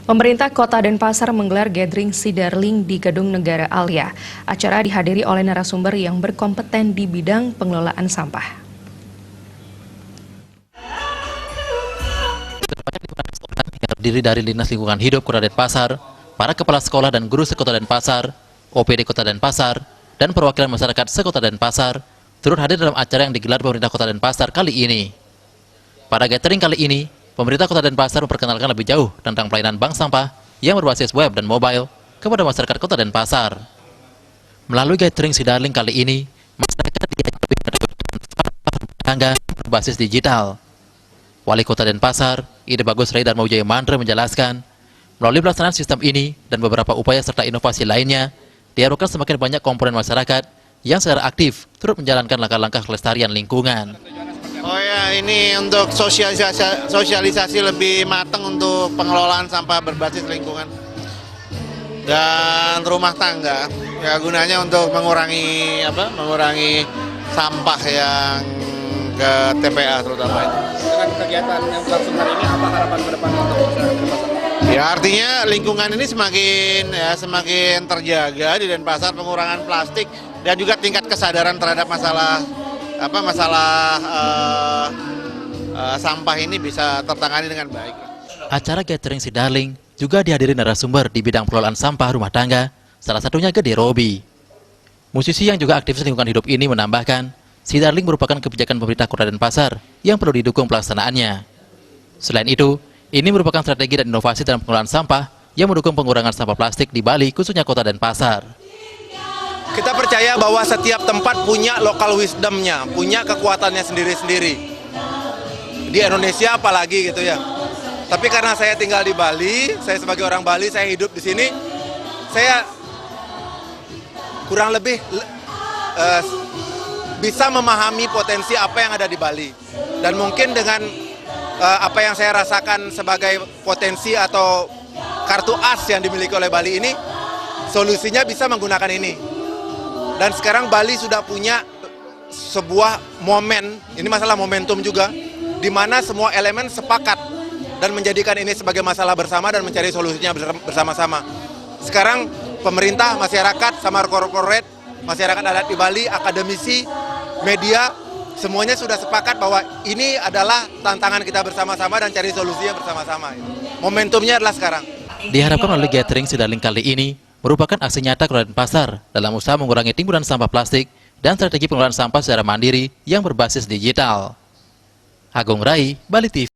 Pemerintah Kota Denpasar menggelar gathering Sidarling di Gedung Negara Alia. Acara dihadiri oleh narasumber yang berkompeten di bidang pengelolaan sampah. Yang terdiri dari Dinas Lingkungan Hidup Kota Denpasar, para kepala sekolah dan guru sekota Denpasar, OPD Kota Denpasar, dan perwakilan masyarakat sekota Denpasar turut hadir dalam acara yang digelar pemerintah Kota Denpasar kali ini. Pada gathering kali ini, pemerintah Kota Denpasar memperkenalkan lebih jauh tentang pelayanan bank sampah yang berbasis web dan mobile kepada masyarakat Kota Denpasar. Melalui gathering Sidarling kali ini, masyarakat diajak mendapatkan tangga berbasis digital. Wali Kota Denpasar, Ide Bagus Rai Dharma Wijaya Mandra menjelaskan, melalui pelaksanaan sistem ini dan beberapa upaya serta inovasi lainnya, diharapkan semakin banyak komponen masyarakat yang secara aktif turut menjalankan langkah-langkah kelestarian lingkungan. Oh ya, ini untuk sosialisasi lebih matang untuk pengelolaan sampah berbasis lingkungan dan rumah tangga. Ya, gunanya untuk mengurangi sampah yang ke TPA terutama itu. Dengan kegiatan yang berlangsung hari ini, apa harapan ke depan untuk masyarakat Denpasar? Ya, artinya lingkungan ini semakin terjaga di Denpasar, pengurangan plastik dan juga tingkat kesadaran terhadap masalah sampah ini bisa tertangani dengan baik. Acara gathering Sidarling juga dihadiri narasumber di bidang pengelolaan sampah rumah tangga, salah satunya Gede Robi. Musisi yang juga aktivis lingkungan hidup ini menambahkan, Sidarling merupakan kebijakan pemerintah Kota Denpasar yang perlu didukung pelaksanaannya. Selain itu, ini merupakan strategi dan inovasi dalam pengelolaan sampah yang mendukung pengurangan sampah plastik di Bali, khususnya Kota Denpasar. Kita percaya bahwa setiap tempat punya local wisdom-nya, punya kekuatannya sendiri-sendiri. Di Indonesia apalagi gitu ya. Tapi karena saya tinggal di Bali, saya sebagai orang Bali, saya hidup di sini, saya kurang lebih bisa memahami potensi apa yang ada di Bali. Dan mungkin dengan apa yang saya rasakan sebagai potensi atau kartu as yang dimiliki oleh Bali ini, solusinya bisa menggunakan ini. Dan sekarang Bali sudah punya sebuah momen, ini masalah momentum juga, di mana semua elemen sepakat dan menjadikan ini sebagai masalah bersama dan mencari solusinya bersama-sama. Sekarang pemerintah, masyarakat, sama korporat, masyarakat adat di Bali, akademisi, media, semuanya sudah sepakat bahwa ini adalah tantangan kita bersama-sama dan cari solusinya bersama-sama. Momentumnya adalah sekarang. Diharapkan melalui gathering Sidarling kali ini, merupakan aksi nyata Kota Denpasar dalam usaha mengurangi timbunan sampah plastik dan strategi pengelolaan sampah secara mandiri yang berbasis digital. Agung Rai, Bali TV.